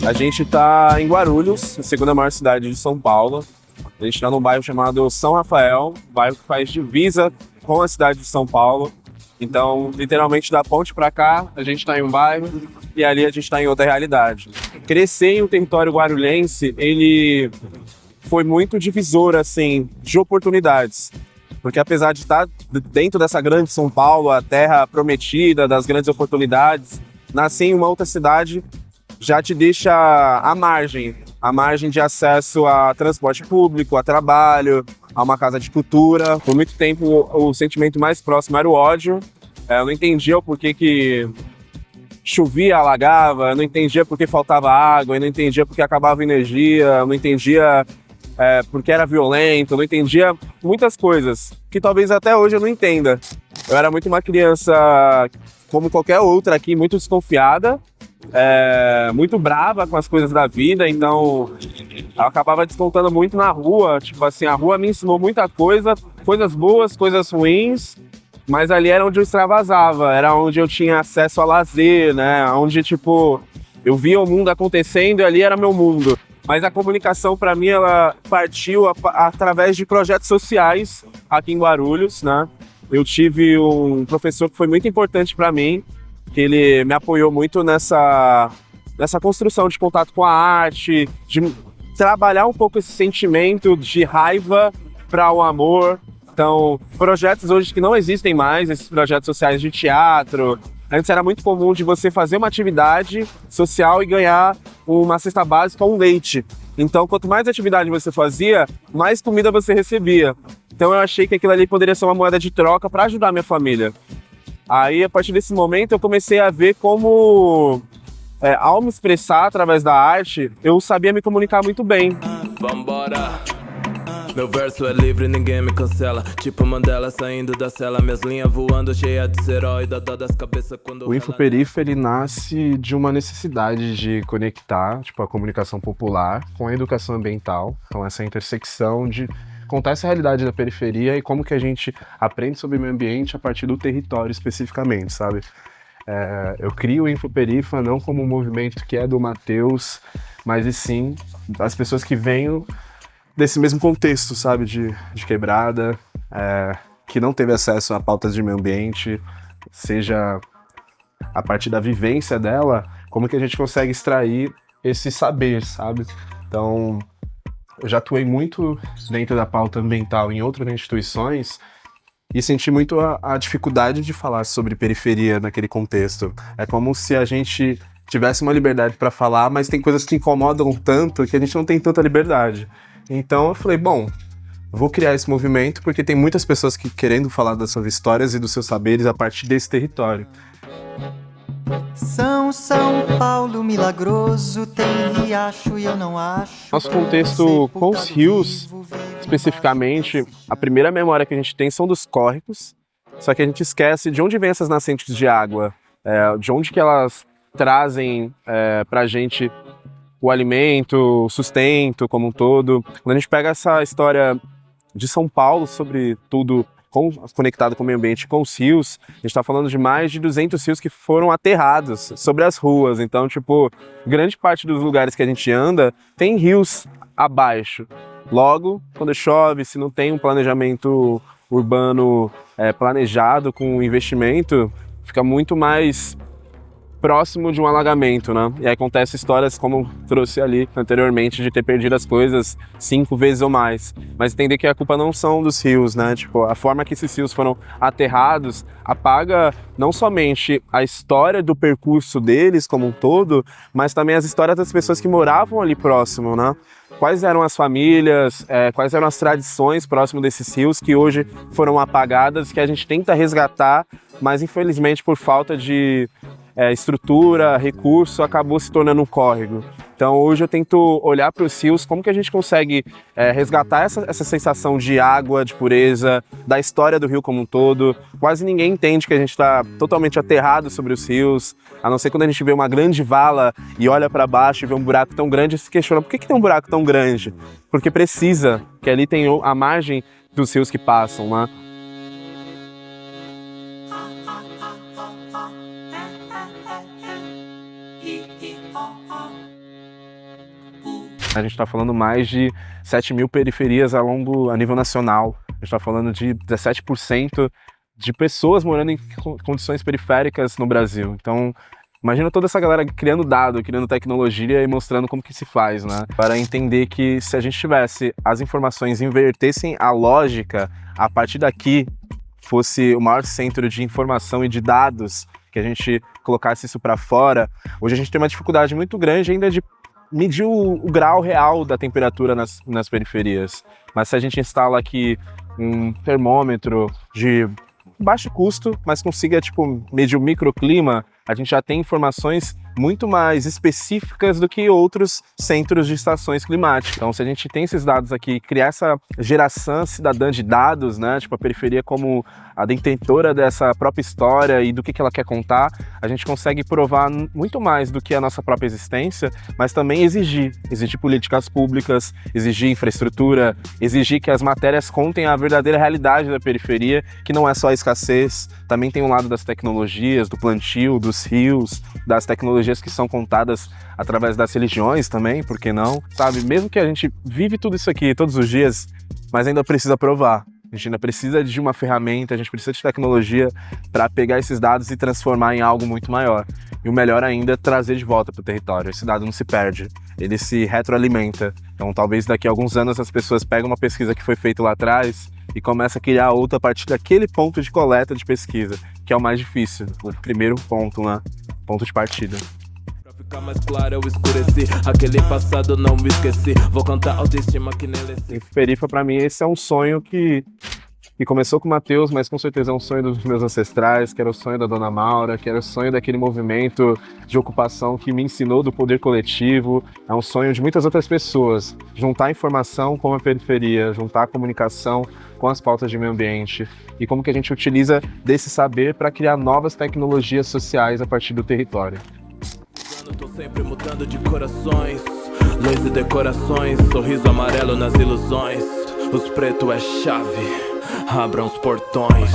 A gente está em Guarulhos, a segunda maior cidade de São Paulo. A gente está num bairro chamado São Rafael, um bairro que faz divisa com a cidade de São Paulo. Então, literalmente, da ponte para cá, a gente está em um bairro e ali a gente está em outra realidade. Crescer em um território guarulhense, ele foi muito divisor, assim, de oportunidades. Porque apesar de estar dentro dessa grande São Paulo, a terra prometida das grandes oportunidades, nascer em uma outra cidade já te deixa à margem de acesso a transporte público, a trabalho, a uma casa de cultura. Por muito tempo, o sentimento mais próximo era o ódio. Eu não entendia o porquê que chovia, alagava, eu não entendia por que faltava água, eu não entendia por que acabava a energia, eu não entendia porque era violento, eu não entendia muitas coisas, que talvez até hoje eu não entenda. Eu era muito uma criança, como qualquer outra aqui, muito desconfiada, muito brava com as coisas da vida, então eu acabava descontando muito na rua. Tipo assim, a rua me ensinou muita coisa, coisas boas, coisas ruins, mas ali era onde eu extravasava, era onde eu tinha acesso a lazer, né? Onde, tipo, eu via o mundo acontecendo e ali era meu mundo. Mas a comunicação, para mim, ela partiu através de projetos sociais aqui em Guarulhos, né? Eu tive um professor que foi muito importante para mim, que ele me apoiou muito nessa construção de contato com a arte, de trabalhar um pouco esse sentimento de raiva para o amor. Então, projetos hoje que não existem mais, esses projetos sociais de teatro. Antes era muito comum de você fazer uma atividade social e ganhar uma cesta básica ou um leite. Então, quanto mais atividade você fazia, mais comida você recebia. Então, eu achei que aquilo ali poderia ser uma moeda de troca para ajudar a minha família. Aí, a partir desse momento, eu comecei a ver como, ao me expressar através da arte, eu sabia me comunicar muito bem. Vambora! Meu verso é livre, ninguém me cancela. Tipo Mandela saindo da cela, minhas linhas voando, cheia de serói, dó das cabeças quando... O Infoperifa, ele nasce de uma necessidade de conectar, tipo, a comunicação popular com a educação ambiental. Então, essa intersecção de contar essa realidade da periferia e como que a gente aprende sobre o meio ambiente a partir do território especificamente, sabe? Eu crio o Infoperifa não como um movimento que é do Matheus, mas e sim das pessoas que vêm desse mesmo contexto, sabe, de quebrada, que não teve acesso a pautas de meio ambiente, seja a partir da vivência dela, como que a gente consegue extrair esse saber, sabe? Então, eu já atuei muito dentro da pauta ambiental em outras instituições e senti muito a dificuldade de falar sobre periferia naquele contexto. É como se a gente tivesse uma liberdade para falar, mas tem coisas que incomodam tanto que a gente não tem tanta liberdade. Então eu falei, bom, vou criar esse movimento porque tem muitas pessoas que querendo falar das suas histórias e dos seus saberes a partir desse território. São Paulo milagroso, tem riacho e eu não acho. Nosso contexto com os rios, especificamente, a primeira memória que a gente tem são dos córregos, só que a gente esquece de onde vêm essas nascentes de água, de onde que elas trazem pra gente o alimento, o sustento como um todo. Quando a gente pega essa história de São Paulo, sobretudo conectado com o meio ambiente, com os rios, a gente está falando de mais de 200 rios que foram aterrados sobre as ruas. Então, tipo, grande parte dos lugares que a gente anda tem rios abaixo. Logo, quando chove, se não tem um planejamento urbano planejado com investimento, fica muito mais próximo de um alagamento, né? E aí acontece histórias como trouxe ali anteriormente de ter perdido as coisas 5 vezes ou mais. Mas entender que a culpa não são dos rios, né? Tipo, a forma que esses rios foram aterrados apaga não somente a história do percurso deles como um todo, mas também as histórias das pessoas que moravam ali próximo, né? Quais eram as famílias, quais eram as tradições próximo desses rios que hoje foram apagadas, que a gente tenta resgatar, mas infelizmente por falta de estrutura, recurso, acabou se tornando um córrego. Então hoje eu tento olhar para os rios, como que a gente consegue resgatar essa sensação de água, de pureza, da história do rio como um todo. Quase ninguém entende que a gente está totalmente aterrado sobre os rios, a não ser quando a gente vê uma grande vala e olha para baixo e vê um buraco tão grande e se questiona por que tem um buraco tão grande? Porque precisa, que ali tem a margem dos rios que passam, né? A gente está falando mais de 7 mil periferias a nível nacional. A gente está falando de 17% de pessoas morando em condições periféricas no Brasil. Então, imagina toda essa galera criando dado, criando tecnologia e mostrando como que se faz, né? Para entender que se a gente tivesse as informações, invertessem a lógica, a partir daqui fosse o maior centro de informação e de dados, que a gente colocasse isso para fora, hoje a gente tem uma dificuldade muito grande ainda de medir o grau real da temperatura nas periferias. Mas se a gente instala aqui um termômetro de baixo custo, mas consiga medir o microclima, a gente já tem informações muito mais específicas do que outros centros de estações climáticas. Então, se a gente tem esses dados aqui, criar essa geração cidadã de dados, né, a periferia como a detentora dessa própria história e do que ela quer contar, a gente consegue provar muito mais do que a nossa própria existência, mas também exigir políticas públicas, exigir infraestrutura, exigir que as matérias contem a verdadeira realidade da periferia, que não é só a escassez, também tem um lado das tecnologias, do plantio, dos rios, das tecnologias que são contadas através das religiões também, por que não? Sabe, mesmo que a gente vive tudo isso aqui todos os dias, mas ainda precisa provar. A gente ainda precisa de uma ferramenta, a gente precisa de tecnologia para pegar esses dados e transformar em algo muito maior. E o melhor ainda é trazer de volta para o território. Esse dado não se perde, ele se retroalimenta. Então talvez daqui a alguns anos as pessoas pegam uma pesquisa que foi feita lá atrás e começam a criar outra a partir daquele ponto de coleta de pesquisa, que é o mais difícil, o primeiro ponto, né? Ponto de partida. Pra ficar mais claro, eu escureci. Aquele passado não me esqueci. Vou cantar autoestima que nem Leci. E Perifa, pra mim, esse é um sonho que começou com o Matheus, mas com certeza é um sonho dos meus ancestrais, que era o sonho da Dona Maura, que era o sonho daquele movimento de ocupação que me ensinou do poder coletivo. É um sonho de muitas outras pessoas. Juntar a informação com a periferia, juntar a comunicação com as pautas de meio ambiente e como que a gente utiliza desse saber para criar novas tecnologias sociais a partir do território. Tô sempre mudando de corações, leis e decorações, sorriso amarelo nas ilusões. Os pretos é chave, abram os portões.